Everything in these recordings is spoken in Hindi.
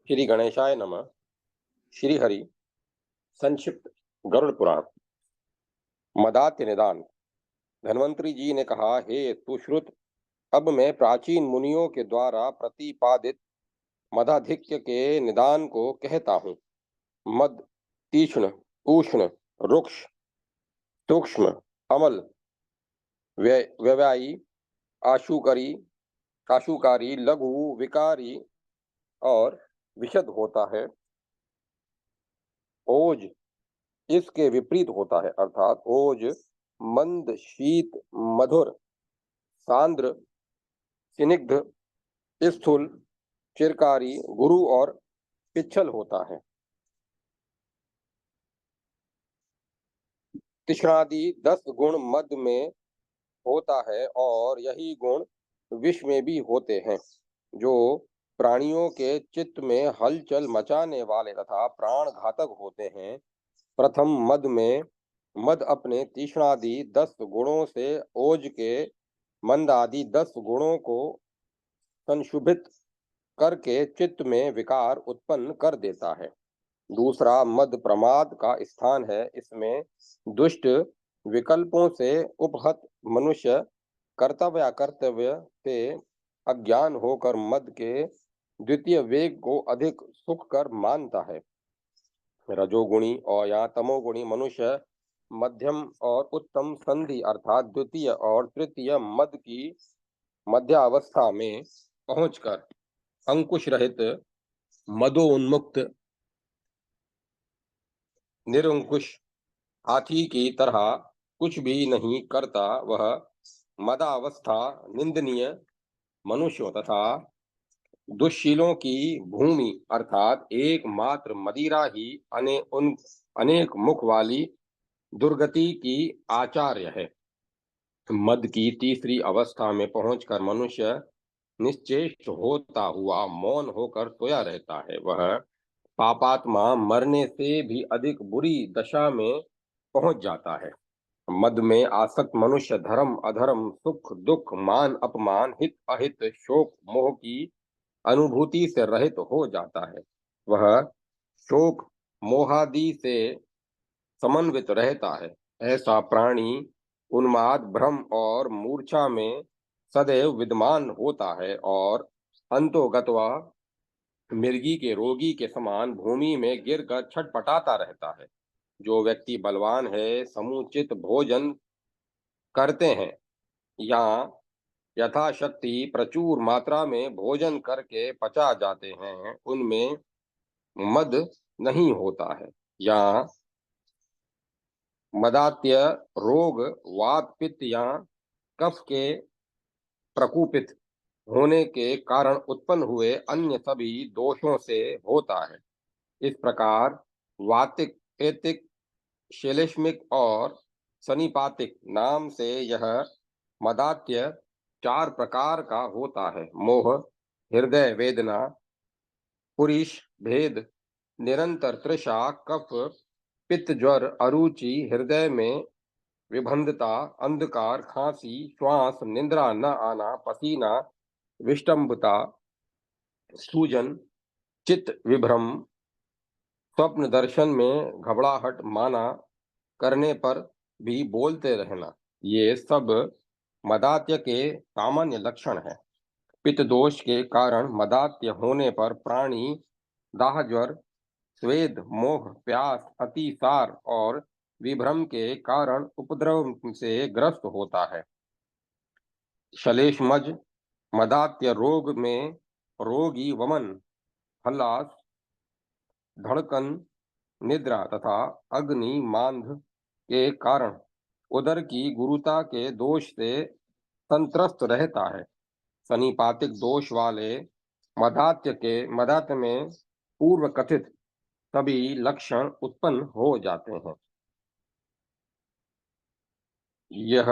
श्री गणेशाय नमः। श्री हरि। संक्षिप्त गरुड़ पुराण। मदात्य निदान। धन्वंतरी जी ने कहा, हे सुश्रुत, अब मैं प्राचीन मुनियों के द्वारा प्रतिपादित मदाधिक्य के निदान को कहता हूँ। मद तीक्ष्ण, उष्ण, रुक्ष, सूक्ष्म, अमल, व्यवयायी, आशुकारी, आशुकारी, लघु, विकारी और विशद होता है। ओज इसके विपरीत होता है, अर्थात ओज मंद, शीत, मधुर, सांद्र, स्निग्ध, स्थूल, चिरकारी, गुरु और पिच्छल होता है। तिष्णादि 10 गुण मद में होता है और यही गुण विष में भी होते हैं, जो प्राणियों के चित्त में हलचल मचाने वाले तथा प्राण घातक होते हैं। प्रथम मद में मद अपने तीक्ष्णादि 10 गुणों से ओज के मंद आदि 10 गुणों को संशुभित करके चित्त में विकार उत्पन्न कर देता है। दूसरा मद प्रमाद का स्थान है। इसमें दुष्ट विकल्पों से उपहत मनुष्य कर्तव्य अकर्तव्य से अज्ञान होकर मद के द्वितीय वेग को अधिक सुख कर मानता है। रजोगुणी और या तमोगुणी मनुष्य मध्यम और उत्तम संधि अर्थात द्वितीय और तृतीय मद की मध्यावस्था में पहुंचकर अंकुश रहित, मदोन्मुक्त, निरंकुश हाथी की तरह कुछ भी नहीं करता, वह मदावस्था निंदनीय मनुष्यों तथा दुष्शीलों की भूमि अर्थात एकमात्र मदिरा ही अनेक मुख वाली दुर्गति की आचार्य है। मद की तीसरी अवस्था में पहुंचकर मनुष्य निश्चेष्ट होता हुआ मौन होकर सोया रहता है। वह पापात्मा मरने से भी अधिक बुरी दशा में पहुंच जाता है। मद में आसक्त मनुष्य धर्म अधर्म, सुख दुख, मान अपमान, हित अहित, शोक मोह की अनुभूति से रहित हो जाता है। वह शोक मोहादि से समन्वित रहता है। ऐसा प्राणी उन्माद, भ्रम और मूर्छा में सदैव विद्यमान होता है और अंतोगत्वा मिर्गी के रोगी के समान भूमि में गिरकर छटपटाता रहता है। जो व्यक्ति बलवान है, समुचित भोजन करते हैं या यथाशक्ति प्रचुर मात्रा में भोजन करके पचा जाते हैं, उनमें मद नहीं होता है। या मदात्य रोग वात पित्त या कफ के प्रकोपित होने के कारण उत्पन्न हुए अन्य सभी दोषों से होता है। इस प्रकार वातिक, पेतिक, श्लेष्मिक और सनिपातिक नाम से यह मदात्य 4 प्रकार का होता है। मोह, हृदय वेदना, पुरीष भेद, निरंतर तृषा, कफ, पित्त, ज्वर, अरुचि, हृदय में विभंधता, अंधकार, खांसी, श्वास, निद्रा न आना, पसीना, विष्टंभता, सूजन, चित्त विभ्रम, स्वप्न दर्शन में घबराहट, माना करने पर भी बोलते रहना, ये सब मदात्य के सामान्य लक्षण है। पित्त दोष के कारण मदात्य होने पर प्राणी दाह, ज्वर, स्वेद, मोह, प्यास, अतिसार और विभ्रम के कारण उपद्रव से ग्रस्त होता है। श्लेष्मज मदात्य रोग में रोगी वमन, हल्लास, धड़कन, निद्रा तथा अग्नि मांद के कारण उदर की गुरुता के दोष से संत्रस्त रहता है। सनिपातिक दोष वाले मदात्य में पूर्व कथित सभी लक्षण उत्पन्न हो जाते हैं। यह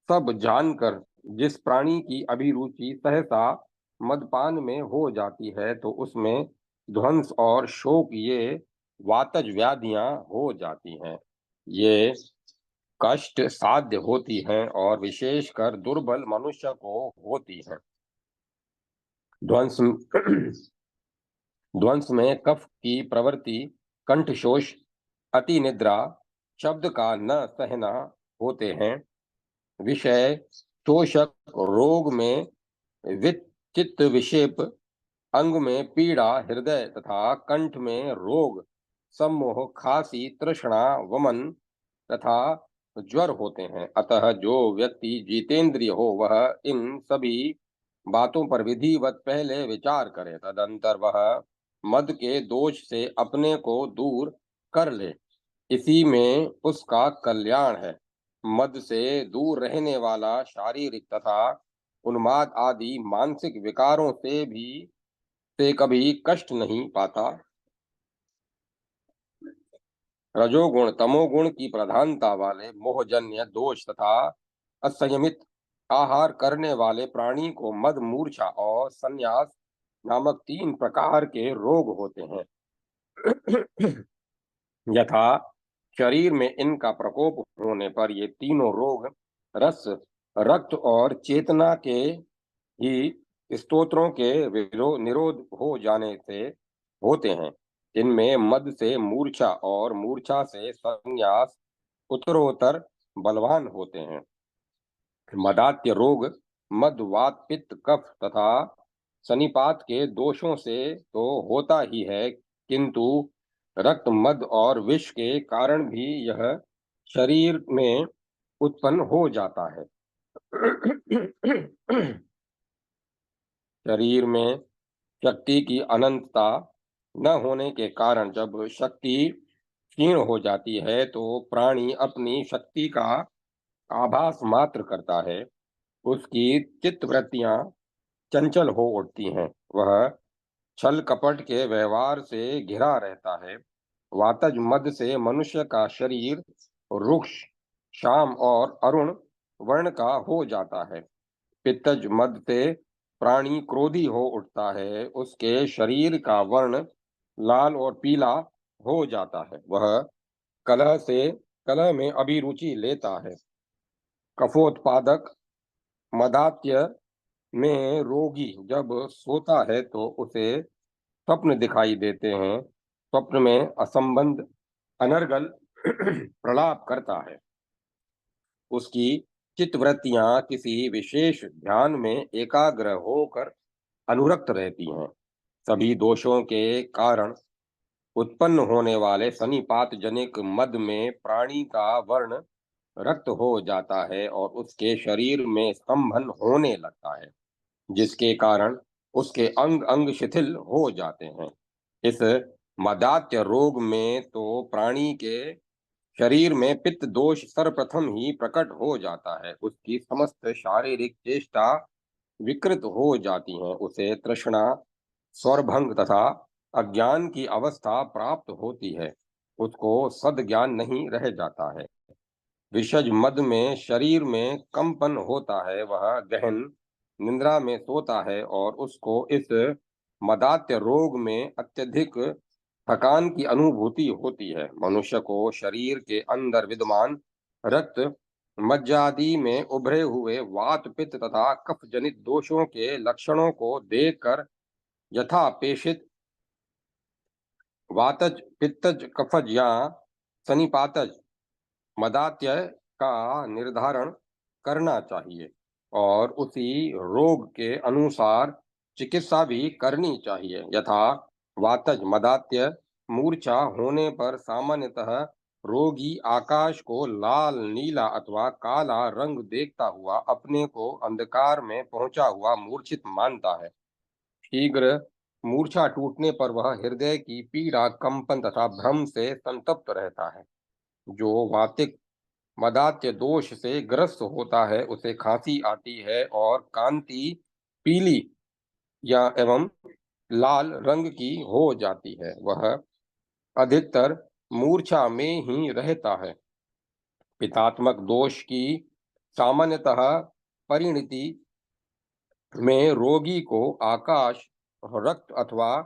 सब जानकर जिस प्राणी की अभिरुचि सहसा मदपान में हो जाती है, तो उसमें ध्वंस और शोक, ये वातज व्याधियां हो जाती हैं। ये कष्ट साध्य होती हैं और विशेषकर दुर्बल मनुष्य को होती हैं। ध्वंस ध्वंस में कफ की प्रवृत्ति, कंठशोष, अति निद्रा, शब्द का न सहना होते हैं। विषय शोषक रोग में चित्त विक्षेप, अंग में पीड़ा, हृदय तथा कंठ में रोग, सम्मोह, खांसी, तृष्णा, वमन तथा ज्वर होते हैं। अतः जो व्यक्ति जितेंद्रिय हो वह इन सभी बातों पर विधिवत पहले विचार करे, तदंतर वह मद के दोष से अपने को दूर कर ले। इसी में उसका कल्याण है। मद से दूर रहने वाला शारीरिक तथा उन्माद आदि मानसिक विकारों से कभी कष्ट नहीं पाता। रजोगुण तमोगुण की प्रधानता वाले मोहजन्य दोष तथा असंयमित आहार करने वाले प्राणी को मद, मूर्छा और संन्यास नामक 3 प्रकार के रोग होते हैं। यथा शरीर में इनका प्रकोप होने पर ये तीनों रोग रस, रक्त और चेतना के ही स्तोत्रों के निरोध हो जाने से होते हैं। इनमें मद से मूर्छा और मूर्छा से संन्यास उत्तरोत्तर बलवान होते हैं। मदात्य रोग मद, वात, पित्त, कफ तथा सनिपात के दोषों से तो होता ही है, किंतु रक्त, मद और विष के कारण भी यह शरीर में उत्पन्न हो जाता है। शरीर में शक्ति की अनंतता न होने के कारण जब शक्ति क्षीण हो जाती है तो प्राणी अपनी शक्ति का आभास मात्र करता है। उसकी चित्तवृत्तियां चंचल हो उठती हैं। वह छल कपट के व्यवहार से घिरा रहता है। वातज मद से मनुष्य का शरीर रुक्ष, श्याम और अरुण वर्ण का हो जाता है। पित्तज मद से प्राणी क्रोधी हो उठता है। उसके शरीर का वर्ण लाल और पीला हो जाता है। वह कलह में अभिरुचि लेता है। कफोत्पादक मदात्य में रोगी जब सोता है तो उसे स्वप्न दिखाई देते हैं। स्वप्न में असंबद्ध अनर्गल प्रलाप करता है। उसकी चित्तवृत्तियां किसी विशेष ध्यान में एकाग्र होकर अनुरक्त रहती हैं। सभी दोषों के कारण उत्पन्न होने वाले सनिपात जनिक मद में प्राणी का वर्ण रक्त हो जाता है और उसके शरीर में स्तंभन होने लगता है, जिसके कारण उसके अंग अंग शिथिल हो जाते हैं। इस मदात्य रोग में तो प्राणी के शरीर में पित्त दोष सर्वप्रथम ही प्रकट हो जाता है। उसकी समस्त शारीरिक चेष्टा विकृत हो जाती हैं। उसे तृष्णा, स्वरभंग तथा अज्ञान की अवस्था प्राप्त होती है। उसको सद्ज्ञान नहीं रह जाता है। विषज मद में शरीर में कंपन होता है। वह गहन निद्रा में सोता है और उसको इस मदात्य रोग में अत्यधिक थकान की अनुभूति होती है। मनुष्य को शरीर के अंदर विद्यमान रक्त, मज्जादि में उभरे हुए वात, पित्त तथा कफ जनित दोषों के लक्षणों को देखकर यथापेक्षित वातज, पित्तज, कफज या सनिपातज मदात्य का निर्धारण करना चाहिए और उसी रोग के अनुसार चिकित्सा भी करनी चाहिए। यथा वातज मदात्य मूर्छा होने पर सामान्यतः रोगी आकाश को लाल, नीला अथवा काला रंग देखता हुआ अपने को अंधकार में पहुंचा हुआ मूर्छित मानता है। शीघ्र मूर्छा टूटने पर वह हृदय की पीड़ा, कंपन तथा भ्रम से संतप्त रहता है। जो वातिक मदात्य दोष से ग्रस्त होता है उसे खांसी आती है और कांति पीली या एवं लाल रंग की हो जाती है। वह अधिकतर मूर्छा में ही रहता है। पित्तात्मक दोष की सामान्यतः परिणति में रोगी को आकाश, रक्त अथवा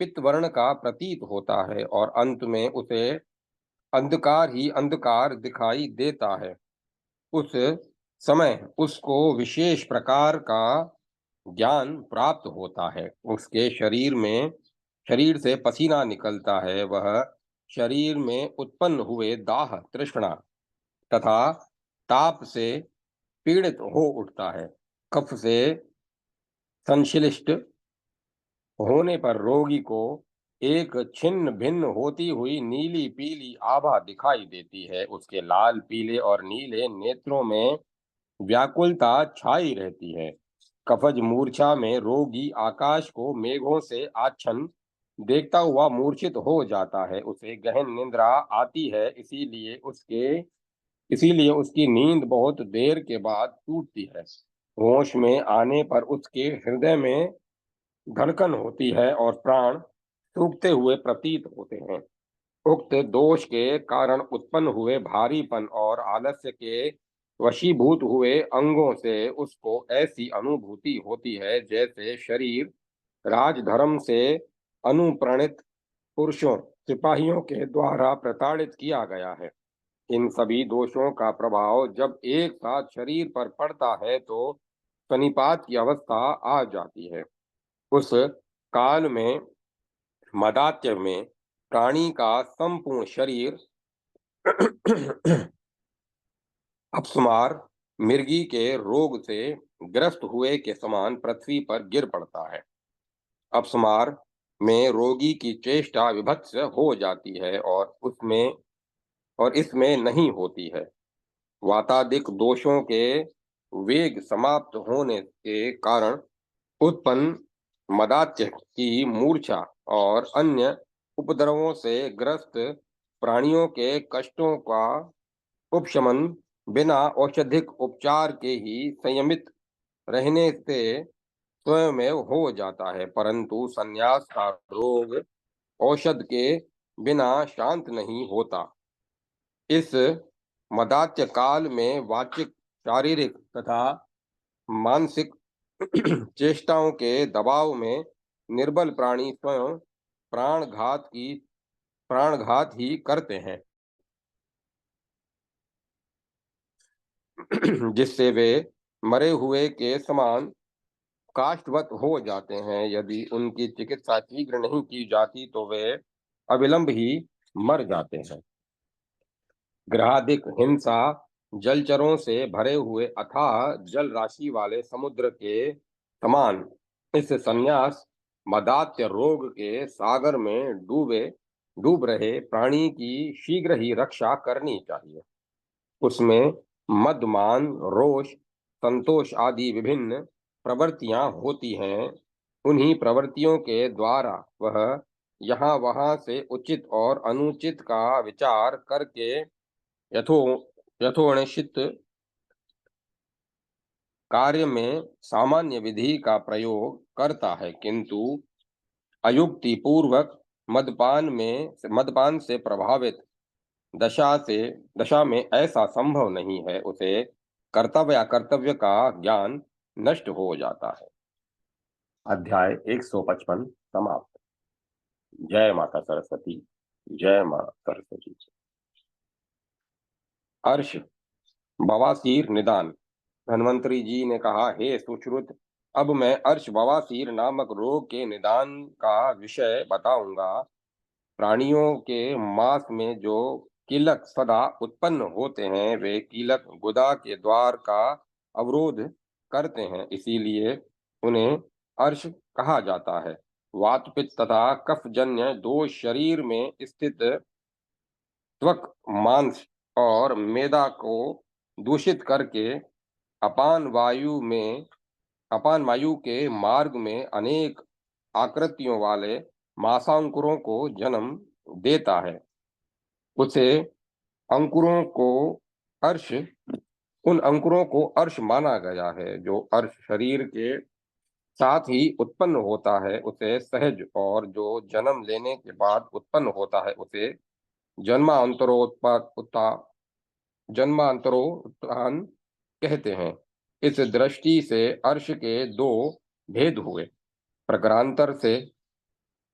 पित्तवर्ण का प्रतीत होता है और अंत में उसे अंधकार ही अंधकार दिखाई देता है। उस समय उसको विशेष प्रकार का ज्ञान प्राप्त होता है। उसके शरीर में शरीर से पसीना निकलता है, वह शरीर में उत्पन्न हुए दाह, तृष्णा तथा ताप से पीड़ित हो उठता है। कफ से संश्लिष्ट होने पर रोगी को एक छिन्न भिन्न होती हुई नीली पीली आभा दिखाई देती है। उसके लाल, पीले और नीले नेत्रों में व्याकुलता छाई रहती है। कफज मूर्छा में रोगी आकाश को मेघों से आच्छन्न देखता हुआ मूर्छित हो जाता है। उसे गहन निद्रा आती है, इसीलिए उसकी नींद बहुत देर के बाद टूटती है। होश में आने पर उसके हृदय में धड़कन होती है और प्राण सूखते हुए प्रतीत होते हैं। उक्त दोष के कारण उत्पन्न हुए भारीपन और आलस्य के वशीभूत हुए अंगों से उसको ऐसी अनुभूति होती है जैसे शरीर राजधर्म से अनुप्राणित पुरुषों, सिपाहियों के द्वारा प्रताड़ित किया गया है। इन सभी दोषों का प्रभाव जब एक साथ शरीर पर पड़ता है तो सनिपात की अवस्था आ जाती है। उस काल में मदात्य में प्राणी का संपूर्ण शरीर अपस्मार मिर्गी के रोग से ग्रस्त हुए के समान पृथ्वी पर गिर पड़ता है। अपस्मार में रोगी की चेष्टा विभत्स हो जाती है और इसमें नहीं होती है। वातादिक दोषों के वेग समाप्त होने के कारण उत्पन्न मदात्य की मूर्छा और अन्य उपद्रवों से ग्रस्त प्राणियों के कष्टों का उपशमन बिना औषधिक उपचार के ही संयमित रहने से स्वयमेव हो जाता है, परंतु संन्यास का रोग औषध के बिना शांत नहीं होता। इस मदात्य काल में वाचिक, शारीरिक तथा मानसिक चेष्टाओं के दबाव में निर्बल प्राणी स्वयं प्राणघात ही करते हैं, जिससे वे मरे हुए के समान काष्ठवत हो जाते हैं। यदि उनकी चिकित्सा शीघ्र नहीं की जाती तो वे अविलंब ही मर जाते हैं। ग्रहादिक हिंसा जलचरों से भरे हुए अथाह जल राशि वाले समुद्र के समान इस संन्यास मदात्य रोग के सागर में डूब रहे प्राणी की शीघ्र ही रक्षा करनी चाहिए। उसमें मद, मान, रोष, संतोष आदि विभिन्न प्रवृत्तियां होती हैं। उन्हीं प्रवृत्तियों के द्वारा वह यहाँ वहाँ से उचित और अनुचित का विचार करके यथो यथोनिश्चित कार्य में सामान्य विधि का प्रयोग करता है, किंतु अयुक्ति पूर्वक मदपान से प्रभावित दशा में ऐसा संभव नहीं है। उसे कर्तव्य अकर्तव्य का ज्ञान नष्ट हो जाता है। अध्याय 155 समाप्त। जय माता सरस्वती। जय मां सरस्वती। अर्श बवासीर निदान। धन्वंतरी जी ने कहा, हे सुश्रुत, अब मैं अर्श बवासीर नामक रोग के निदान का विषय बताऊंगा। प्राणियों के मांस में जो कीलक सदा उत्पन्न होते हैं, वे कीलक गुदा के द्वार का अवरोध करते हैं, इसीलिए उन्हें अर्श कहा जाता है। वात, पित्त तथा कफजन्य दोष शरीर में स्थित त्वक, मांस और मेदा को दूषित करके अपान वायु के मार्ग में अनेक आकृतियों वाले मांसांकुरों को जन्म देता है। उसे अंकुरों को अर्श उन अंकुरों को अर्श माना गया है। जो अर्श शरीर के साथ ही उत्पन्न होता है उसे सहज, और जो जन्म लेने के बाद उत्पन्न होता है उसे जन्मांतरोत्थान कहते हैं। इस दृष्टि से अर्श के दो भेद हुए। प्रकारांतर से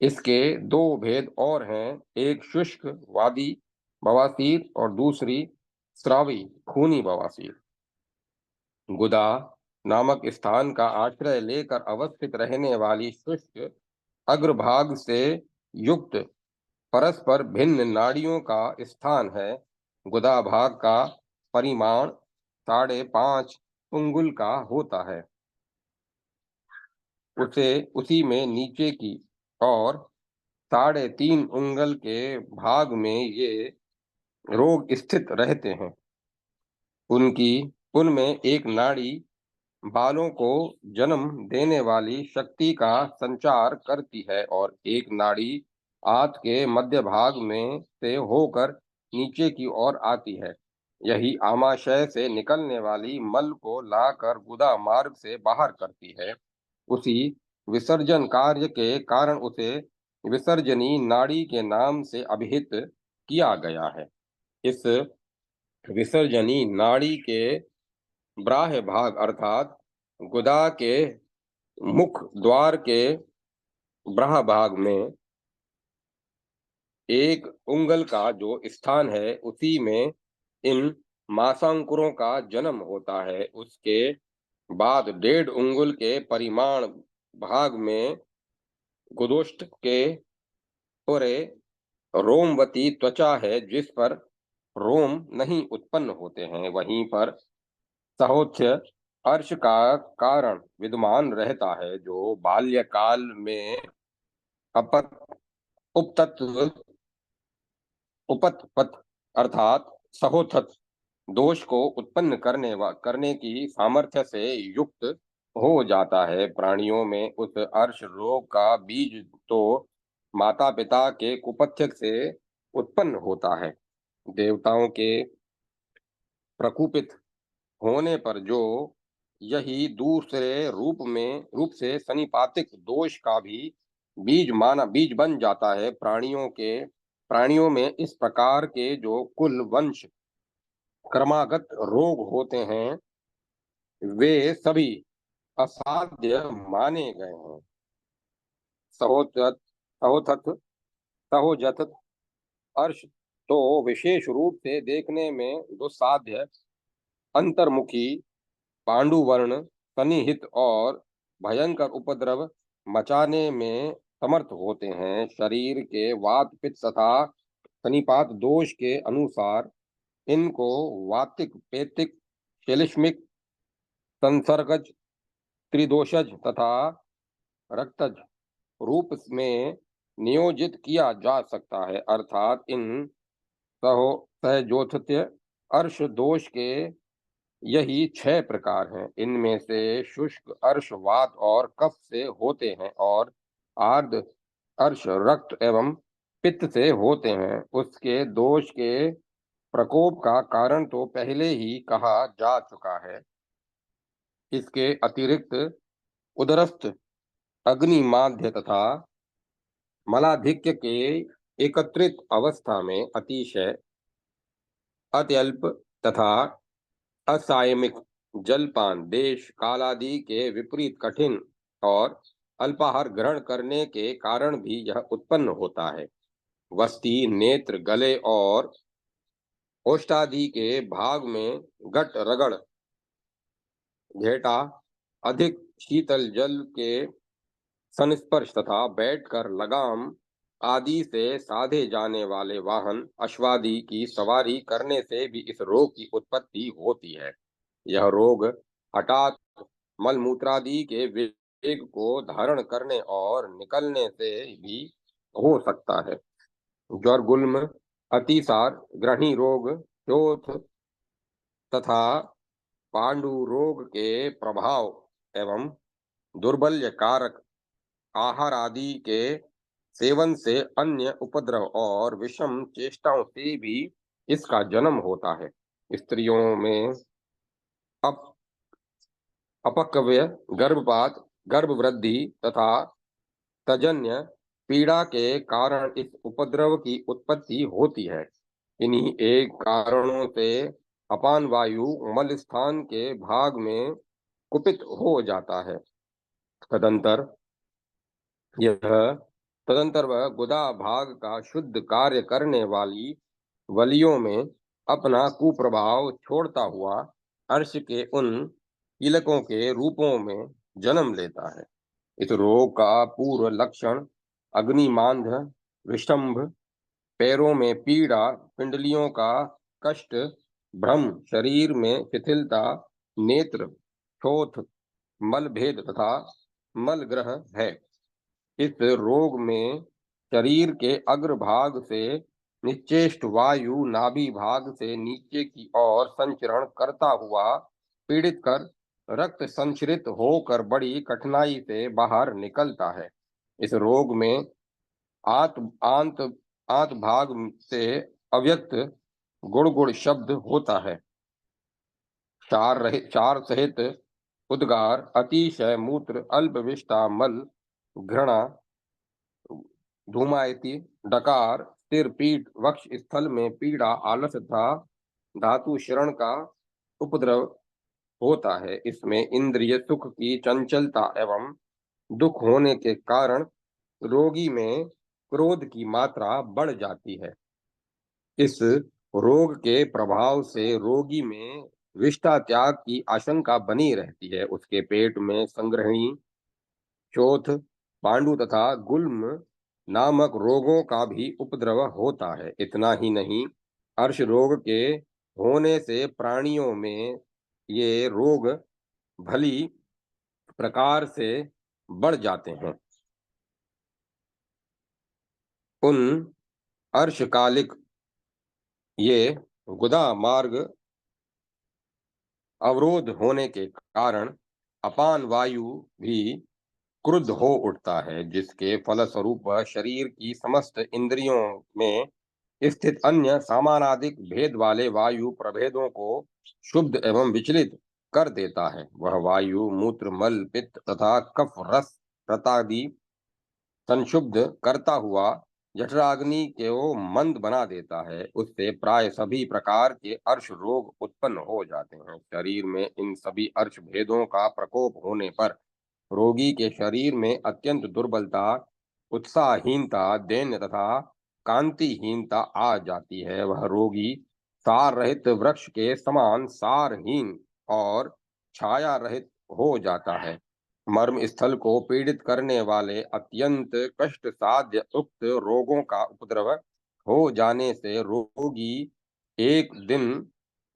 इसके दो भेद और हैं, एक शुष्क वादी बवासीर और दूसरी स्रावी खूनी बवासीर। गुदा नामक स्थान का आश्रय लेकर अवस्थित रहने वाली शुष्क अग्रभाग से युक्त परस्पर भिन्न नाड़ियों का स्थान है। गुदा भाग का परिमाण 5.5 अंगुल का होता है। उसी में नीचे की और 3.5 अंगुल के भाग में ये रोग स्थित रहते हैं। उनमें एक नाड़ी बालों को जन्म देने वाली शक्ति का संचार करती है और एक नाड़ी आंत के मध्य भाग में से होकर नीचे की ओर आती है। यही आमाशय से निकलने वाली मल को लाकर गुदा मार्ग से बाहर करती है। उसी विसर्जन कार्य के कारण उसे विसर्जनी नाड़ी के नाम से अभिहित किया गया है। इस विसर्जनी नाड़ी के बाह्य भाग अर्थात गुदा के मुख द्वार के बाह्य भाग में एक उंगल का जो स्थान है, उसी में इन मांसांकुरों का जन्म होता है। उसके बाद 1.5 उंगल के परिमाण भाग में गुदोष्ठ के पूरे रोमवती त्वचा है, जिस पर रोम नहीं उत्पन्न होते हैं। वहीं पर सहोच्य अर्श का कारण विद्यमान रहता है, जो बाल्यकाल में उपतत्व उपतपथ अर्थात सहोथत दोष को उत्पन्न करने की सामर्थ्य से युक्त हो जाता है। प्राणियों में उस अर्श रोग का बीज तो माता पिता के कुपथ्य से उत्पन्न होता है। देवताओं के प्रकुपित होने पर जो यही दूसरे रूप से सनिपातिक दोष का भी बीज बन जाता है। प्राणियों में इस प्रकार के जो कुल वंश क्रमागत रोग होते हैं, वे सभी असाध्य माने गए हैं। सहोथत सहोजत अर्श तो विशेष रूप से देखने में दुस्साध्य, अंतर्मुखी, पांडुवर्ण, सन्निहित और भयंकर उपद्रव मचाने में समर्थ होते हैं। शरीर के वात पित्त तथा सनिपात दोष के अनुसार इनको वातिक, पेतिक, श्लेष्मिक, संसर्गज, त्रिदोषज तथा रक्तज रूप में नियोजित किया जा सकता है। अर्थात इन सहजोथत्य अर्श दोष के यही 6 प्रकार हैं। इनमें से शुष्क अर्श वात और कफ से होते हैं और आर्द्र अर्श रक्त एवं पित्त से होते हैं। उसके दोष के प्रकोप का कारण तो पहले ही कहा जा चुका है। इसके अतिरिक्त उदरस्थ, अग्निमाद्य तथा मलाधिक्य के एकत्रित अवस्था में अतिशय अत्यल्प तथा असायमिक जलपान, देश कालादि के विपरीत कठिन और अल्पाहार ग्रहण करने के कारण भी यह उत्पन्न होता है। वस्ती, नेत्र, गले और ओष्ठादि के भाग में गट रगड़, घेटा, अधिक शीतल जल के संस्पर्श तथा बैठकर लगाम आदि से साधे जाने वाले वाहन अश्वादि की सवारी करने से भी इस रोग की उत्पत्ति होती है। यह रोग हठात मलमूत्रादि के वेग को धारण करने और निकलने से भी हो सकता है। ज्वर, गुल्म, अतिसार, ग्रहणी रोग, शोथ तथा पांडु रोग के प्रभाव एवं दुर्बल्य कारक आहार आदि के सेवन से अन्य उपद्रव और विषम चेष्टाओं से भी इसका जन्म होता है। स्त्रियों में अप अपक्वय, गर्भपात, गर्भवृद्धि तथा तजन्य पीड़ा के कारण इस उपद्रव की उत्पत्ति होती है। इन्हीं एक कारणों से अपान वायु मल स्थान के भाग में कुपित हो जाता है। तदंतर वह गुदा भाग का शुद्ध कार्य करने वाली वलियों में अपना कुप्रभाव छोड़ता हुआ अर्श के उन कीलकों के रूपों में जन्म लेता है। इस रोग का पूर्व लक्षण अग्निमांध, विषंभ, पैरों में पीड़ा, पिंडलियों का कष्ट, भ्रम, शरीर में शिथिलता, नेत्र, शोथ, मलभेद तथा मलग्रह है। इस रोग में शरीर के अग्रभाग से निश्चेष्ट वायु नाभि भाग से नीचे की ओर संचरण करता हुआ पीड़ित कर रक्त संचरित होकर बड़ी कठिनाई से बाहर निकलता है। इस रोग में आत आंत आंत भाग से अव्यक्त गुड़ गुड़ शब्द होता है। चार सहित उद्गार, अतिशय मूत्र, अल्पविष्टा, मल, घृणा, धूमायति, डकार, सिर, पीठ, वक्ष स्थल में पीड़ा, आलस तथा धातु शरण का उपद्रव होता है। इसमें इंद्रिय सुख की चंचलता एवं दुख होने के कारण रोगी में क्रोध की मात्रा बढ़ जाती है। इस रोग के प्रभाव से रोगी में विष्ठा त्याग की आशंका बनी रहती है। उसके पेट में संग्रहणी, चोथ, पांडु तथा गुल्म नामक रोगों का भी उपद्रव होता है। इतना ही नहीं, अर्श रोग के होने से प्राणियों में ये रोग भली प्रकार से बढ़ जाते हैं। उन अर्शकालिक ये गुदा मार्ग अवरोध होने के कारण अपान वायु भी क्रुद्ध हो उठता है, जिसके फलस्वरूप वह शरीर की समस्त इंद्रियों में स्थित अन्य समानाधिक भेद वाले वायु प्रभेदों को शुद्ध एवं विचलित कर देता है। वह वायु मूत्र, मल, पित्त तथा कफ रस रतादि संशुद्ध करता हुआ जठराग्नि को मंद बना देता है। उससे प्राय सभी प्रकार के अर्श रोग उत्पन्न हो जाते हैं। शरीर में इन सभी अर्श भेदों का प्रकोप होने पर रोगी के शरीर में अत्यंत दुर्बलता, उत्साहहीनता, दैन्य तथा कांतिहीनता आ जाती है। वह रोगी सार रहित वृक्ष के समान सारहीन और छाया रहित हो जाता है। मर्म स्थल को पीड़ित करने वाले अत्यंत कष्ट साध्य उक्त रोगों का उपद्रव हो जाने से रोगी एक दिन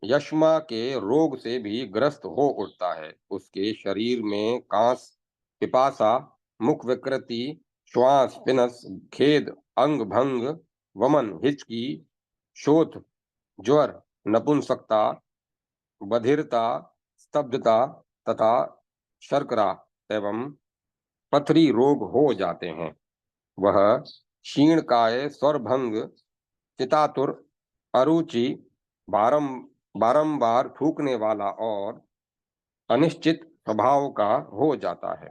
यक्ष्मा के रोग से भी ग्रस्त हो उठता है। उसके शरीर में कांस, पिपासा, मुख विकृति, श्वास पिनस, खेद, अंग भंग, वमन, हिचकी, शोथ, ज्वर, नपुंसकता, बधिरता, स्तब्धता तथा शर्करा एवं पथरी रोग हो जाते हैं। वह क्षीणकाय, स्वरभंग, चितातुर, अरुचि, बारंबार थूकने वाला और अनिश्चित स्वभाव का हो जाता है।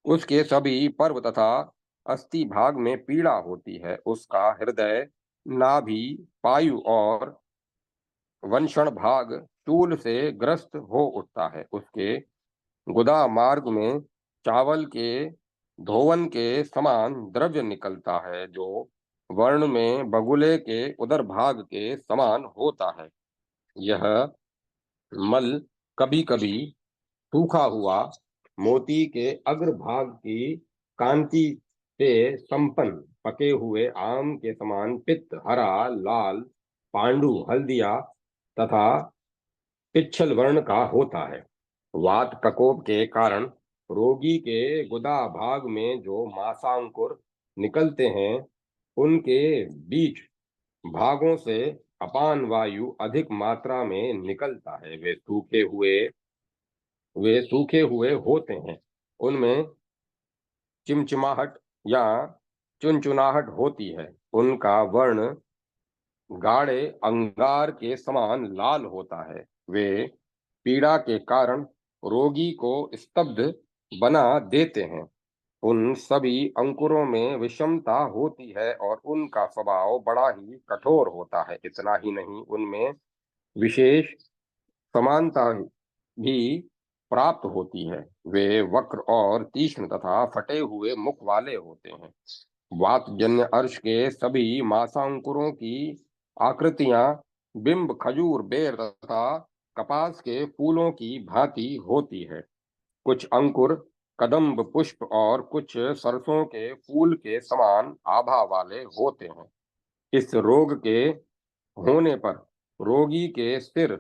उसके सभी पर्व तथा अस्थि भाग में पीड़ा होती है। उसका हृदय, नाभि, पायु और वंशण भाग शूल से ग्रस्त हो उठता है। उसके गुदा मार्ग में चावल के धोवन के समान द्रव्य निकलता है, जो वर्ण में बगुले के उदर भाग के समान होता है। यह मल कभी कभी सूखा हुआ मोती के अग्रभाग की कांति से संपन्न पके हुए आम के समान पित्त, हरा, लाल, पांडु, हल्दिया तथा पिच्छल वर्ण का होता है। वात प्रकोप के कारण रोगी के गुदा भाग में जो मांसांकुर निकलते हैं, उनके बीच भागों से अपान वायु अधिक मात्रा में निकलता है। वे सूखे हुए होते हैं। उनमें चिमचिमाहट या चुनचुनाहट होती है। उनका वर्ण गाढ़े अंगार के समान लाल होता है। वे पीड़ा के कारण रोगी को स्तब्ध बना देते हैं। उन सभी अंकुरों में विषमता होती है और उनका स्वभाव बड़ा ही कठोर होता है। इतना ही नहीं, उनमें विशेष समानता भी प्राप्त होती है। वे वक्र और तीक्ष्ण तथा फटे हुए मुख वाले होते हैं। वातजन्य अर्श के सभी मांसांकुरों की आकृतियां बिंब, खजूर, बेर तथा कपास के फूलों की भांति होती है। कुछ अंकुर कदम्ब पुष्प और कुछ सरसों के फूल के समान आभा वाले होते हैं। इस रोग के होने पर रोगी के सिर,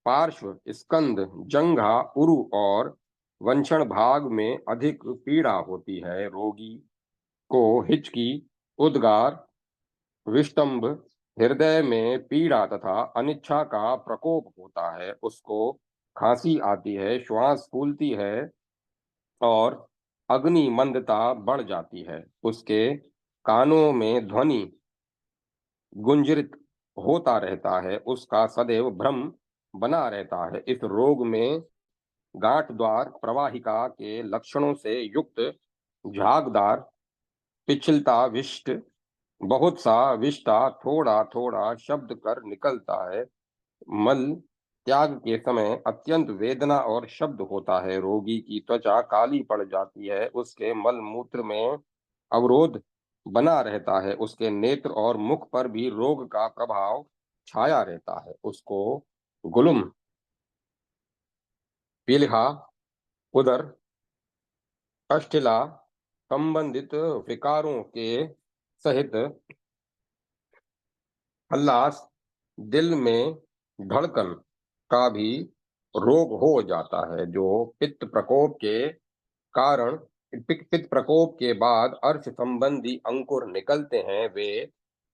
पार्श्व, स्कंध, जंघा, उरु और वंशण भाग में अधिक पीड़ा होती है। रोगी को हिचकी, उद्गार, विष्टंभ, हृदय में पीड़ा तथा अनिच्छा का प्रकोप होता है। उसको खांसी आती है, श्वास फूलती है और अग्नि मंदता बढ़ जाती है। उसके कानों में ध्वनि गुंजरित होता रहता है। उसका सदैव भ्रम बना रहता है। इस रोग में गांठ द्वार प्रवाहिका के लक्षणों से युक्त झागदार पिछलता विष्ट बहुत सा विष्टा थोड़ा थोड़ा शब्द कर निकलता है। मल त्याग के समय अत्यंत वेदना और शब्द होता है। रोगी की त्वचा काली पड़ जाती है। उसके मल मूत्र में अवरोध बना रहता है। उसके नेत्र और मुख पर भी रोग का प्रभाव छाया रहता है। उसको गुलम, पीलिहा, उदर, अष्टिला संबंधित विकारों के सहित हल्लास, दिल में धड़कन का भी रोग हो जाता है। जो पित्त प्रकोप के कारण पित्त प्रकोप के बाद अर्श संबंधी अंकुर निकलते हैं, वे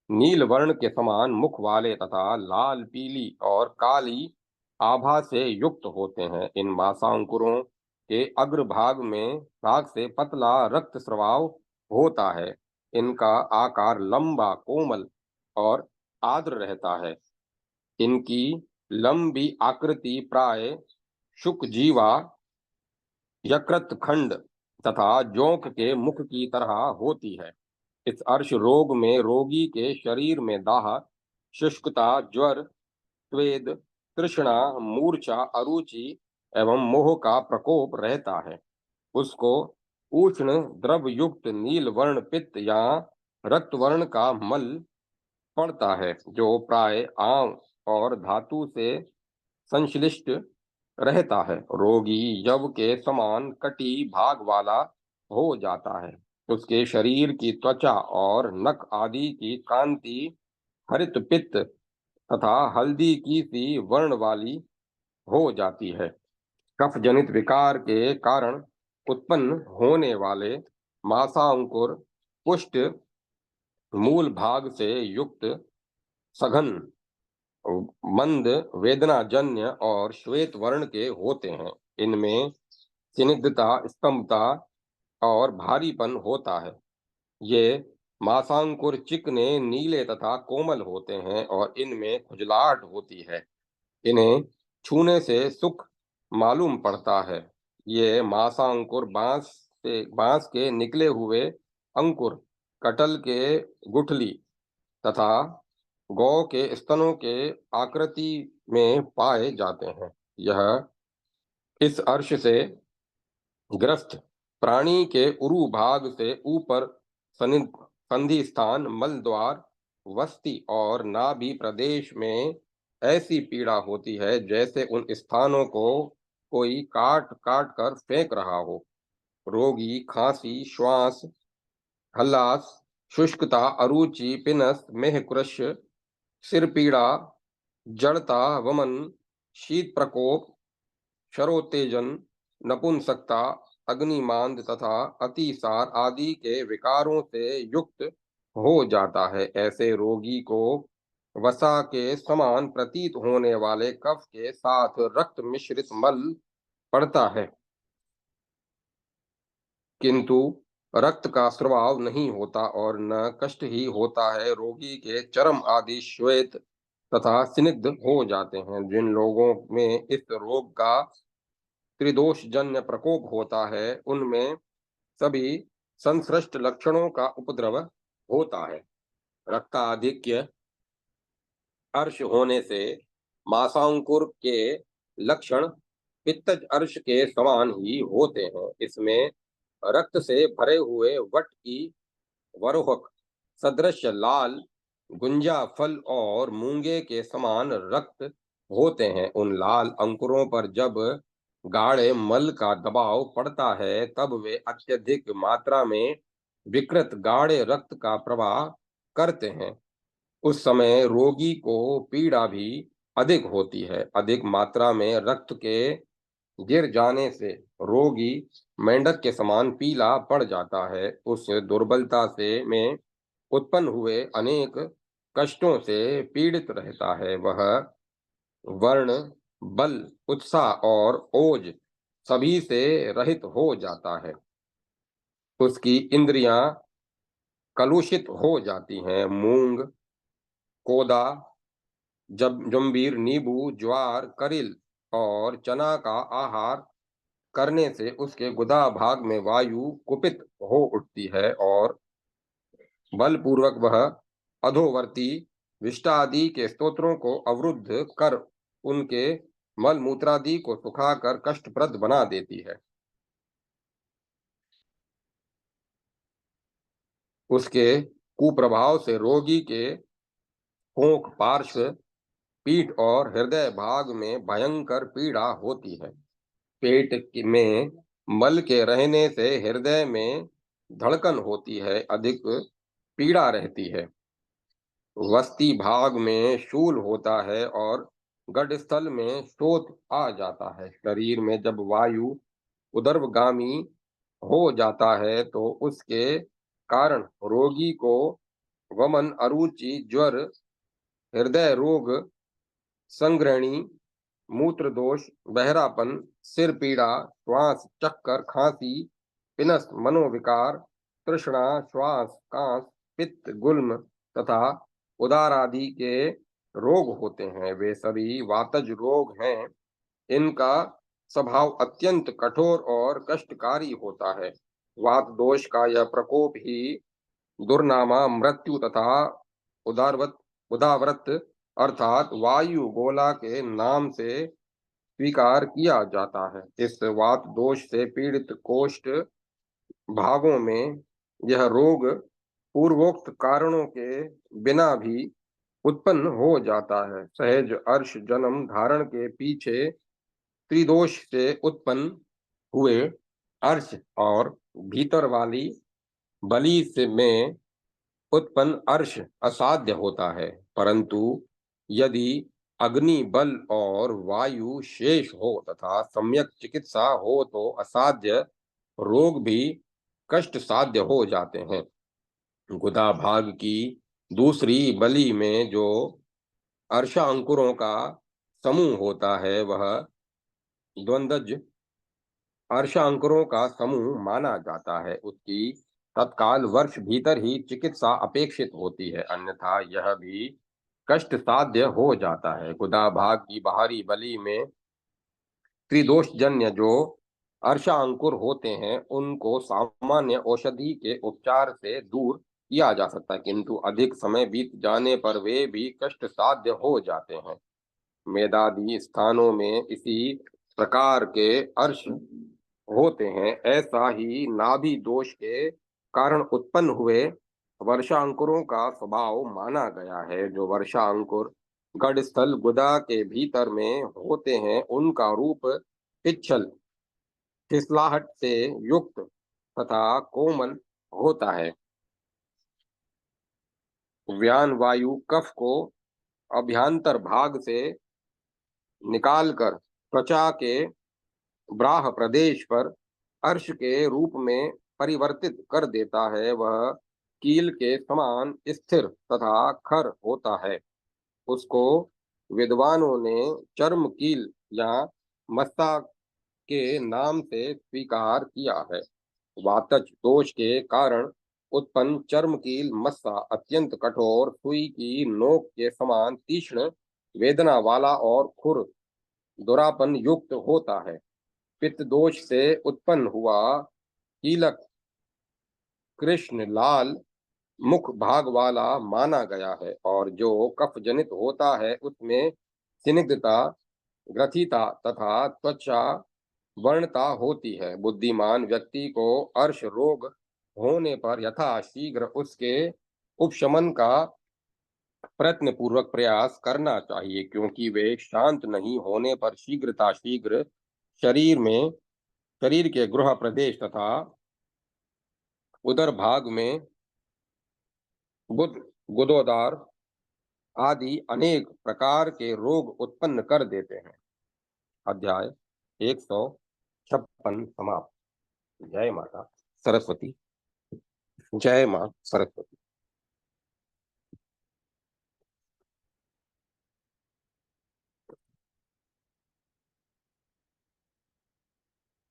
नील वर्ण के समान मुख वाले तथा लाल, पीली और काली आभा से युक्त होते हैं। इन मांसांकुरों के भाग से पतला रक्त स्राव होता है। इनका आकार लंबा, कोमल और आर्द्र रहता है। इनकी लंबी आकृति प्राय शुक जीवा, यकृत खंड तथा जोंक के मुख की तरह होती है। इस अर्श रोग में रोगी के शरीर में दाह, शुष्कता, ज्वर, स्वेद, तृष्णा, मूर्छा, अरुचि एवं मोह का प्रकोप रहता है। उसको उष्ण द्रव युक्त नील वर्ण पित्त या रक्त वर्ण का मल पड़ता है, जो प्राय आम और धातु से संश्लिष्ट रहता है। रोगी यव के समान कटी भाग वाला हो जाता है। उसके शरीर की त्वचा और नख आदि की कांति हरित पित्त तथा हल्दी की सी वर्ण वाली हो जाती है। कफ जनित विकार के कारण उत्पन्न होने वाले मासांकुर पुष्ट मूल भाग से युक्त सघन, मंद, वेदनाजन्य और श्वेत वर्ण के होते हैं। इनमें स्निग्धता, स्तंभता और भारीपन होता है। ये मांसांकुर चिकने, नीले तथा कोमल होते हैं और इनमें खुजलाहट होती है। इन्हें छूने से सुख मालूम पड़ता है। ये मांसांकुर बांस के निकले हुए अंकुर, कटल के गुठली तथा गौ के स्तनों के आकृति में पाए जाते हैं। यह इस अर्श से ग्रस्त प्राणी के उरु भाग से ऊपर संधि स्थान, मल द्वार, वस्ति और नाभि प्रदेश में ऐसी पीड़ा होती है जैसे उन स्थानों को कोई काट काट कर फेंक रहा हो। रोगी खांसी, श्वास, हल्लास, शुष्कता, अरुचि, पिनस, मेहकृश, सिर पीड़ा, जड़ता, वमन, शीत प्रकोप, क्षरोत्तेजन, नपुंसकता, अग्निमांद तथा अतिसार आदि के विकारों से युक्त हो जाता है। ऐसे रोगी को वसा के समान प्रतीत होने वाले कफ के साथ रक्त मिश्रित मल पड़ता है, किंतु रक्त का स्राव नहीं होता और न कष्ट ही होता है। रोगी के चर्म आदि श्वेत तथा स्निग्ध हो जाते हैं। जिन लोगों में इस रोग का त्रिदोष जन्य प्रकोप होता है, उनमें सभी संश्लिष्ट लक्षणों का उपद्रव होता है। रक्ताधिक्य अर्श होने से मांसांकुर के लक्षण पित्तज अर्श के समान ही होते हैं। इसमें रक्त से भरे हुए वट की वरोहक सदृश लाल गुंजा फल और मूंगे के समान रक्त होते हैं। उन लाल अंकुरों पर जब गाढ़े मल का दबाव पड़ता है, तब वे अत्यधिक मात्रा में विकृत गाढ़े रक्त का प्रवाह करते हैं। उस समय रोगी को पीड़ा भी अधिक होती है। अधिक मात्रा में रक्त के गिर जाने से रोगी मेंढक के समान पीला पड़ जाता है। उस दुर्बलता से में उत्पन्न हुए अनेक कष्टों से पीड़ित रहता है। वह वर्ण, बल, उत्साह और ओज सभी से रहित हो जाता है। उसकी इंद्रियां कलुषित हो जाती हैं। मूंग, कोदा, जंबीर, नींबू, ज्वार, करिल और चना का आहार करने से उसके गुदा भाग में वायु कुपित हो उठती है और बलपूर्वक वह अधोवर्ती विष्टादि के स्तोत्रों को अवरुद्ध कर उनके मल मूत्रादि को सुखाकर कष्टप्रद बना देती है। उसके कुप्रभाव से रोगी के कोख, पार्श्व, पीठ और हृदय भाग में भयंकर पीड़ा होती है। में मल के रहने से हृदय में धड़कन होती है, अधिक पीड़ा रहती है। वस्ती भाग में शूल होता है और गढ़ स्थल में शोथ आ जाता है। शरीर में जब वायु उदर्वगामी हो जाता है तो उसके कारण रोगी को वमन, अरुचि, ज्वर, हृदय रोग, संग्रहणी, मूत्र दोष, बहरापन, सिर पीड़ा, श्वास चक्कर, खांसी, पिनस, मनोविकार, तृष्णा, श्वास, कांस, पित्त, गुल्म तथा उदार आदि के रोग होते हैं। वे सभी वातज रोग हैं। इनका स्वभाव अत्यंत कठोर और कष्टकारी होता है। वात दोष का यह प्रकोप ही दुर्नामा, मृत्यु तथा उदारवत उदाव्रत अर्थात वायु गोला के नाम से स्वीकार किया जाता है। इस वात दोष से पीड़ित कोष्ठ भागों में यह रोग पूर्वोक्त कारणों के बिना भी उत्पन्न हो जाता है। सहज अर्श जन्म धारण के पीछे त्रिदोष से उत्पन्न हुए अर्श और भीतर वाली बलि से में उत्पन्न अर्श असाध्य होता है, परंतु यदि अग्नि, बल और वायु शेष हो तथा सम्यक चिकित्सा हो तो असाध्य रोग भी कष्ट साध्य हो जाते हैं। गुदा भाग की दूसरी बलि में जो अर्षा अंकुरों का समूह होता है वह द्वंद्वज अर्शांकुरों का समूह माना जाता है। उसकी तत्काल वर्ष भीतर ही चिकित्सा अपेक्षित होती है, अन्यथा यह भी कष्ट साध्य हो जाता है। गुदा भाग की बाहरी बलि में त्रिदोष जन्य जो अर्षा अंकुर होते हैं उनको सामान्य औषधि के उपचार से दूर किया जा सकता है, किंतु अधिक समय बीत जाने पर वे भी कष्ट साध्य हो जाते हैं। मेदादि स्थानों में इसी प्रकार के अर्श होते हैं। ऐसा ही नाभि दोष के कारण उत्पन्न हुए वर्षांकुरों का स्वभाव माना गया है। जो वर्षांकुर गढ़ स्थल गुदा के भीतर में होते हैं उनका रूप पिच्छल, फिसलाहट से युक्त तथा कोमल होता है। व्यान वायु कफ को अभ्यंतर भाग से निकालकर त्वचा के ब्राह प्रदेश पर अर्श के रूप में परिवर्तित कर देता है। वह कील के समान स्थिर तथा खर होता है। उसको विद्वानों ने चर्म कील या मस्ता के नाम से स्वीकार किया है। वातज दोष के कारण उत्पन्न चर्म कील मस्सा अत्यंत कठोर, सुई की नोक के समान तीक्ष्ण वेदना वाला और खुर दुरापन युक्त होता है। पित्त दोष से उत्पन्न हुआ कीलक कृष्ण लाल मुख भाग वाला माना गया है और जो कफ जनित होता है उसमें स्निग्धता, ग्रथिता तथा त्वचा वर्णता होती है। बुद्धिमान व्यक्ति को अर्श रोग होने पर यथाशीघ्र उसके उपशमन का प्रयत्न पूर्वक प्रयास करना चाहिए, क्योंकि वे शांत नहीं होने पर शीघ्र शरीर के गृह प्रदेश तथा उदर भाग में गुदोदार आदि अनेक प्रकार के रोग उत्पन्न कर देते हैं। अध्याय 156 समाप्त। जय माता सरस्वती। जय मां सरस्वती।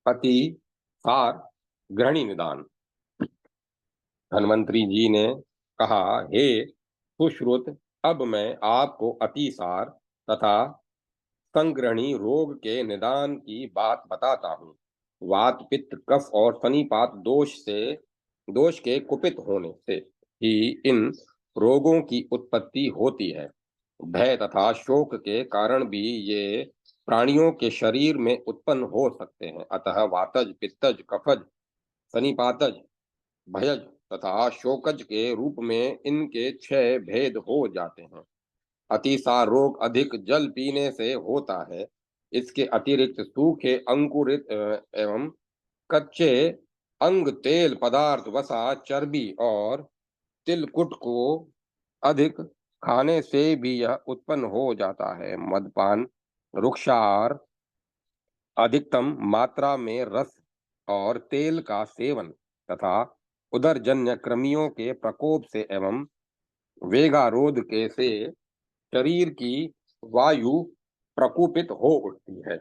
अति सार ग्रहणी निदान। धन्वंतरी जी ने कहा, हे सुश्रुत, अब मैं आपको अतिसार तथा संग्रहणी रोग के निदान की बात बताता हूँ। वात, पित्त, कफ और शनिपात दोष के कुपित होने से ही इन रोगों की उत्पत्ति होती है। भय तथा शोक के कारण भी ये प्राणियों के शरीर में उत्पन्न हो सकते हैं। अतः वातज, पित्तज, कफज, शनिपातज, भयज तथा शोकज के रूप में इनके 6 भेद हो जाते हैं। अतिसार रोग अधिक जल पीने से होता है। इसके अतिरिक्त सूखे, अंकुरित एवं कच्चे अंग, तेल पदार्थ, वसा, चर्बी और तिलकुट को अधिक खाने से भी यह उत्पन्न हो जाता है। मदपान, रुक्षार, अधिकतम मात्रा में रस और तेल का सेवन तथा उदरजन्य कृमियों के प्रकोप से एवं वेगारोध के से शरीर की वायु प्रकुपित हो उठती है।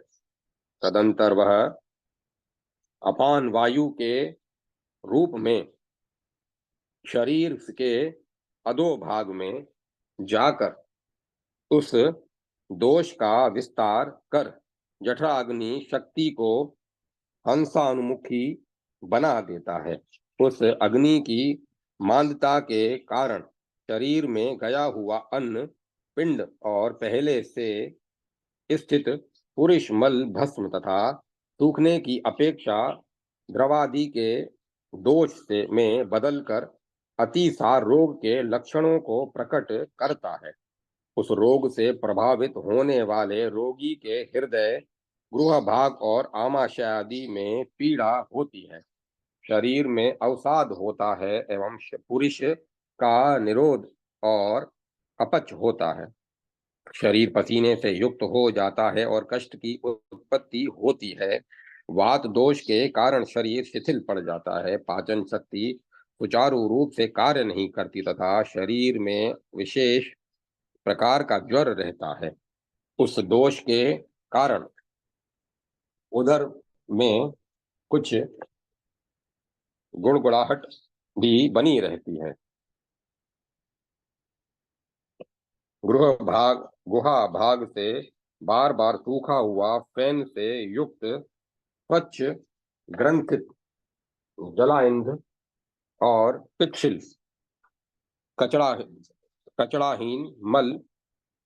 तदंतर वह अपान वायु के रूप में शरीर के अधोभाग में जाकर उस दोष का विस्तार कर जठराग्नि शक्ति को हंसानुमुखी बना देता है। उस अग्नि की मांदता के कारण शरीर में गया हुआ अन्न पिंड और पहले से स्थित पुरुष मल भस्म तथा सूखने की अपेक्षा द्रवादि के दोष से में बदलकर अतिसार रोग के लक्षणों को प्रकट करता है। उस रोग से प्रभावित होने वाले रोगी के हृदय, गृह भाग और आमाशय आदि में पीड़ा होती है। शरीर में अवसाद होता है एवं पुरुष का निरोध और अपच होता है। शरीर पसीने से युक्त हो जाता है और कष्ट की उत्पत्ति होती है। वात दोष के कारण शरीर शिथिल पड़ जाता है। पाचन शक्ति सुचारू रूप से कार्य नहीं करती तथा शरीर में विशेष प्रकार का ज्वर रहता है। उस दोष के कारण उदर में कुछ गुड़गुड़ाहट भी बनी रहती है। गुहा भाग से बार बार सूखा हुआ फैन से युक्त स्वच्छ ग्रंथित जलाइंध और पिच्छिल कचड़ाहीन मल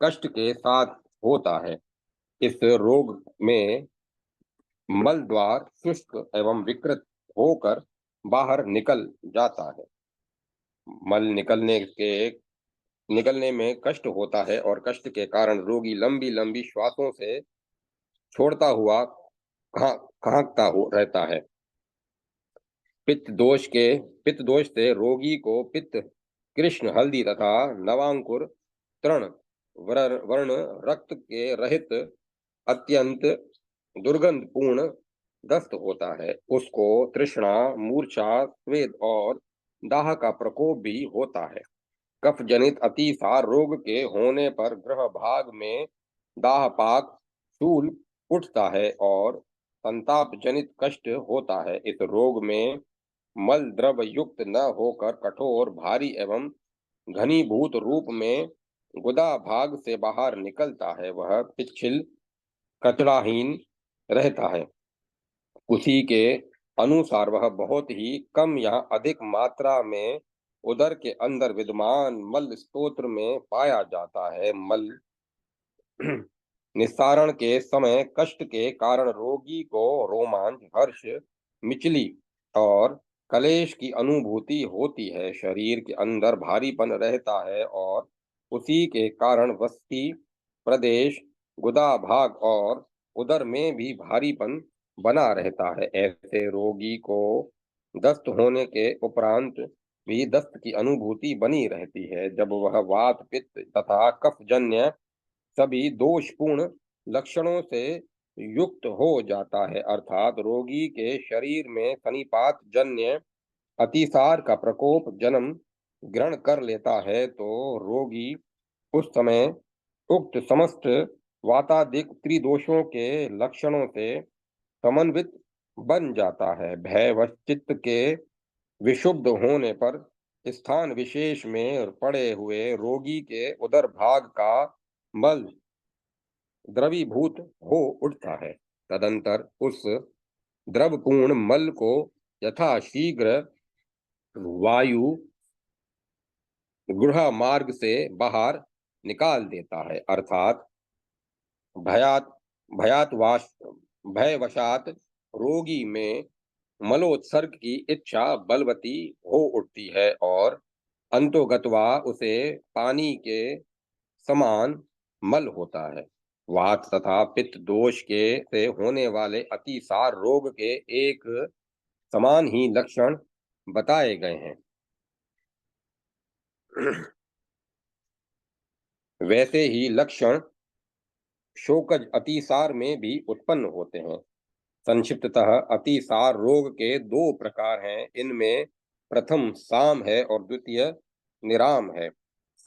कष्ट के साथ होता है। इस रोग में मल द्वार शुष्क एवं विकृत होकर बाहर निकल जाता है। मल निकलने में कष्ट होता है और कष्ट के कारण रोगी लंबी लंबी श्वासों से छोड़ता हुआ कांपता रहता है। पित्त दोष से रोगी को पित्त, कृष्ण, हल्दी तथा नवांकुर तृण वर्ण रक्त के रहित अत्यंत दुर्गंधपूर्ण दस्त होता है। उसको तृष्णा, मूर्छा, स्वेद और दाह का प्रकोप भी होता है। कफ जनित अतिसार रोग के होने पर गृह भाग में दाहपाक शूल उठता है और संताप जनित कष्ट होता है। इस रोग में मल द्रव युक्त न होकर कठोर, भारी एवं घनीभूत रूप में गुदा भाग से बाहर निकलता है। वह पिच्छिल कचड़ाहीन रहता है। उसी के अनुसार वह बहुत ही कम या अधिक मात्रा में उदर के अंदर विद्यमान मल स्तोत्र में पाया जाता है। मल निस्सारण के समय कष्ट के कारण रोगी को रोमांच, हर्ष, मिचली और कलेश की अनुभूति होती है। शरीर के अंदर भारीपन रहता है और उसी के कारण वस्ती प्रदेश, गुदा भाग और उदर में भी भारीपन बना रहता है। ऐसे रोगी को दस्त होने के उपरांत भी दस्त की अनुभूति बनी रहती है। जब वह वात पित्त तथा कफजन्य सभी दोषपूर्ण लक्षणों से युक्त हो जाता है, अर्थात रोगी के शरीर में सनिपात जन्य अतिसार का प्रकोप जन्म ग्रहण कर लेता है, तो रोगी उस समय उक्त समस्त वातादिक त्रिदोषों के लक्षणों से समन्वित बन जाता है। भय व चित्त के विशुद्ध होने पर स्थान विशेष में पड़े हुए रोगी के उदर भाग का मल द्रवीभूत हो उठता है। तदंतर उस द्रवपूर्ण मल को यथाशीघ्र वायु गुहा मार्ग से बाहर निकाल देता है, अर्थात भयात भयातवाश भयवशात रोगी में मलोत्सर्ग की इच्छा बलवती हो उठती है और अंतोगत्वा उसे पानी के समान मल होता है। वात तथा पित्त दोष के से होने वाले अतिसार रोग के एक समान ही लक्षण बताए गए हैं। वैसे ही लक्षण शोकज अतिसार में भी उत्पन्न होते हैं। संक्षिप्ततः अतिसार रोग के दो प्रकार हैं। इनमें प्रथम साम है और द्वितीय निराम है।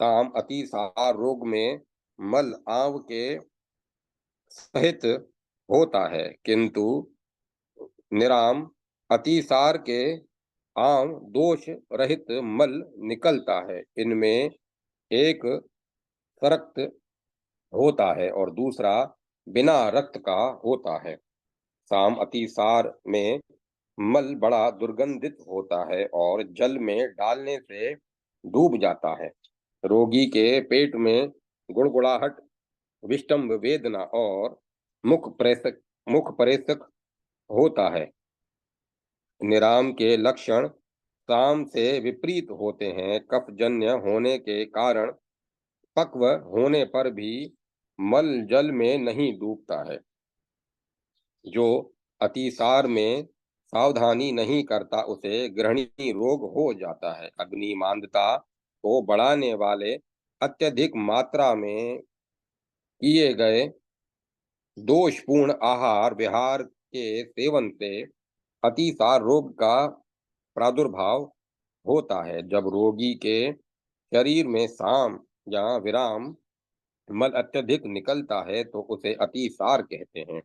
साम अतिसार रोग में मल आव के सहित होता है, किंतु निराम अतिसार के आम दोष रहित मल निकलता है। इनमें एक सरक्त होता है और दूसरा बिना रक्त का होता है। साम अतिसार में मल बड़ा दुर्गंधित होता है और जल में डालने से डूब जाता है। रोगी के पेट में गुड़गुड़ाहट, विष्टम्भ वेदना और मुख प्रेषक होता है। निराम के लक्षण साम से विपरीत होते हैं। कफजन्य होने के कारण पक्व होने पर भी मल जल में नहीं डूबता है। जो अतिसार में सावधानी नहीं करता उसे गृहिणी रोग हो जाता है। अग्निमांदता को बढ़ाने वाले अत्यधिक मात्रा में किए गए दोषपूर्ण आहार विहार के सेवन से अतिसार रोग का प्रादुर्भाव होता है। जब रोगी के शरीर में साम या विराम मल अत्यधिक निकलता है तो उसे अतिसार कहते हैं।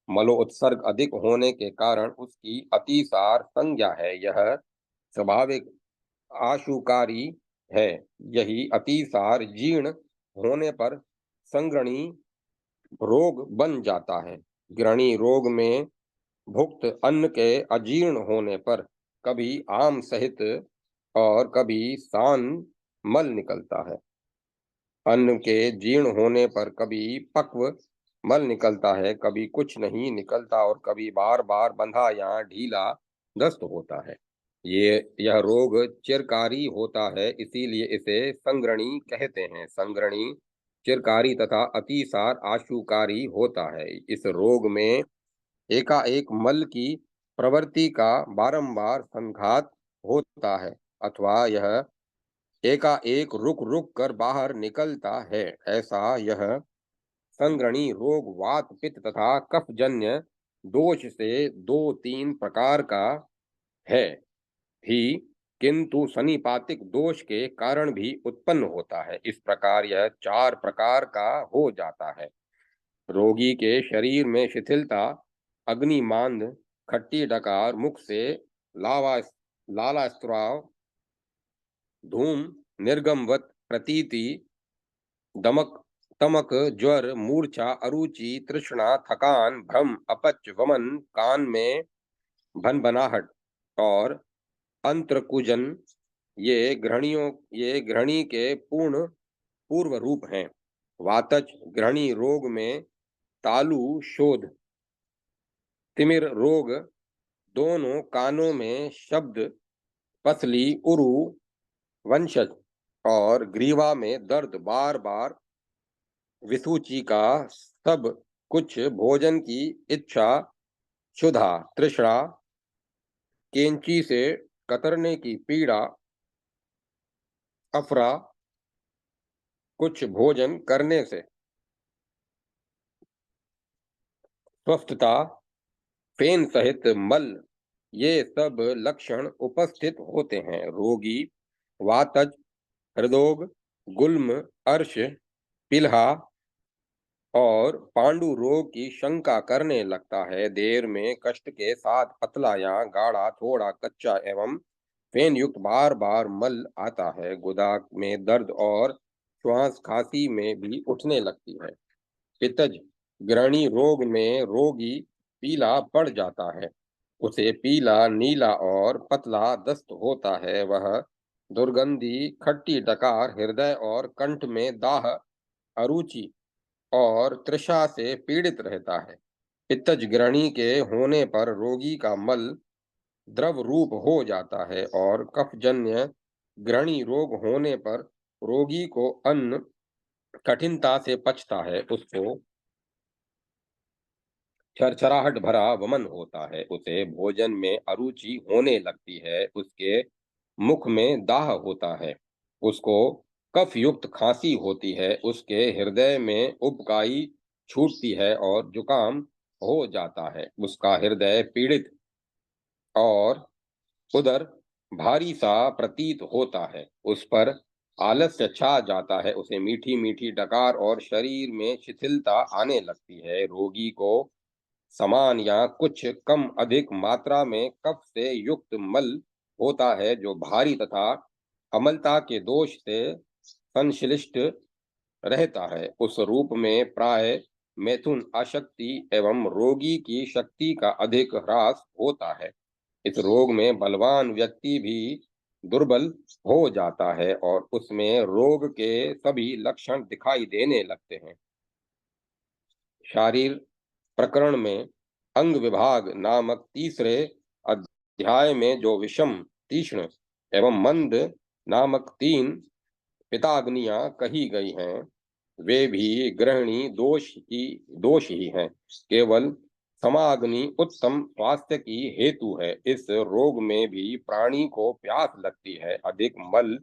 मलोत्सर्ग अधिक होने के कारण उसकी अतिसार संज्ञा है। यह स्वाभाविक आशुकारी है। यही अतिसार जीर्ण होने पर संग्रणी रोग बन जाता है। ग्रहणी रोग में भुक्त अन्न के अजीर्ण होने पर कभी आम सहित और कभी सान मल निकलता है। अन्न के जीर्ण होने पर कभी पक्व मल निकलता है, कभी कुछ नहीं निकलता और कभी बार बार बंधा या ढीला दस्त होता है। यह रोग चिरकारी होता है, इसीलिए इसे संग्रणी कहते हैं। संग्रणी चिरकारी तथा अतिसार आशुकारी होता है। इस रोग में एकाएक मल की प्रवृत्ति का बारंबार संघात होता है अथवा यह एकाएक रुक रुक कर बाहर निकलता है। ऐसा यह संग्रणी रोग वात पित्त तथा कफजन्य दोष से दो तीन प्रकार का है भी, किंतु सनिपातिक दोष के कारण भी उत्पन्न होता है। इस प्रकार यह चार प्रकार का हो जाता है। रोगी के शरीर में शिथिलता, अग्निमांद, खट्टी डकार, मुख से लावा लाला स्राव, धूम निर्गमवत प्रतीति, दमक तमक, ज्वर, मूर्छा, अरुचि, तृष्णा, थकान, भ्रम, अपच, वमन, कान में भनभनाहट और अंत्रकुजन ये ग्रहणी के पूर्व रूप हैं। वातज ग्रहणी रोग में तालु शोध, तिमिर रोग दोनों कानों में शब्द, पसली, उरु, वंशज और ग्रीवा में दर्द, बार बार विसूची का सब कुछ भोजन की इच्छा, क्षुधा, तृष्णा, कैंची से कतरने की पीड़ा, अफरा, कुछ भोजन करने से स्वस्थता, फेन सहित मल, ये सब लक्षण उपस्थित होते हैं। रोगी वातज, हृदोग, गुल्म, अर्श, पिल्हा और पांडु रोग की शंका करने लगता है। देर में कष्ट के साथ पतला या गाढ़ा, थोड़ा कच्चा एवं फेन युक्त बार बार मल आता है। गुदा में दर्द और श्वास खांसी में भी उठने लगती है। पित्तज ग्रहणी रोग में रोगी पीला पड़ जाता है। उसे पीला, नीला और पतला दस्त होता है। वह दुर्गंधी, खट्टी डकार, हृदय और कंठ में दाह, अरुचि और तृषा से पीड़ित रहता है। पित्तज ग्रहणी के होने पर रोगी का मल द्रव रूप हो जाता है और कफजन्य ग्रहणी रोग होने पर रोगी को अन्न कठिनता से पचता है। उसको छरछराहट भरा वमन होता है। उसे भोजन में अरुचि होने लगती है। उसके मुख में दाह होता है। उसको कफ युक्त खांसी होती है। उसके हृदय में उबकाई छूटती है और जुकाम हो जाता है। उसका हृदय पीड़ित और उदर भारी सा प्रतीत होता है। उस पर आलस्य छा जाता है। उसे मीठी मीठी डकार और शरीर में शिथिलता आने लगती है। रोगी को समान या कुछ कम अधिक मात्रा में कफ से युक्त मल होता है, जो भारी तथा अम्लता के दोष से संश्लिष्ट रहता है। उस रूप में प्राय मैथुन, अशक्ति एवं रोगी की शक्ति का अधिक ह्रास होता है। इस रोग में बलवान व्यक्ति भी दुर्बल हो जाता है और उसमें रोग के सभी लक्षण दिखाई देने लगते हैं। शारीर प्रकरण में अंग विभाग नामक तीसरे अध्याय में जो विषम, तीक्ष्ण एवं मंद नामक तीन पिताग्नियां कही गई हैं, वे भी ग्रहणी दोष ही हैं। केवल समाग्नि उत्तम स्वास्थ्य की हेतु है। इस रोग में भी प्राणी को प्यास लगती है। अधिक मल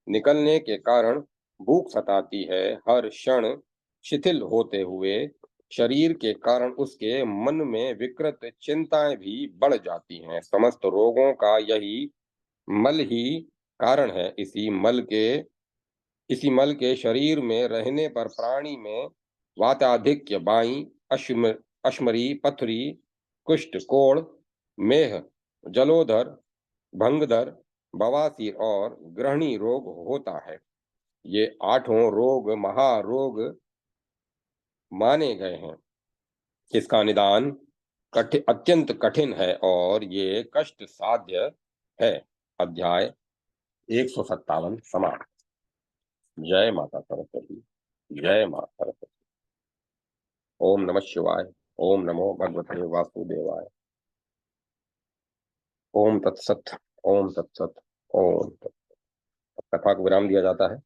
निकलने के कारण भूख सताती है। हर क्षण शिथिल होते हुए शरीर के कारण उसके मन में विकृत चिंताएं भी बढ़ जाती हैं। समस्त रोगों का यही मल ही कारण है। इसी मल के शरीर में रहने पर प्राणी में वाताधिक्य, बाई, अश्मरी, पथरी, कुष्ठ, कोढ़, मेह, जलोदर, भंगदर, बवासीर और ग्रहणी रोग होता है। ये आठों रोग महारोग माने गए हैं। इसका निदान अत्यंत कठिन है और ये कष्ट साध्य है। अध्याय 157 समाप्त। जय माता सरस्वती। जय माता सरस्वती। ओम नमः शिवाय। ओम नमो भगवते वासुदेवाय। ओम तत्सत। ओम तत्सत। ओम तत्सत। कथा को विराम दिया जाता है।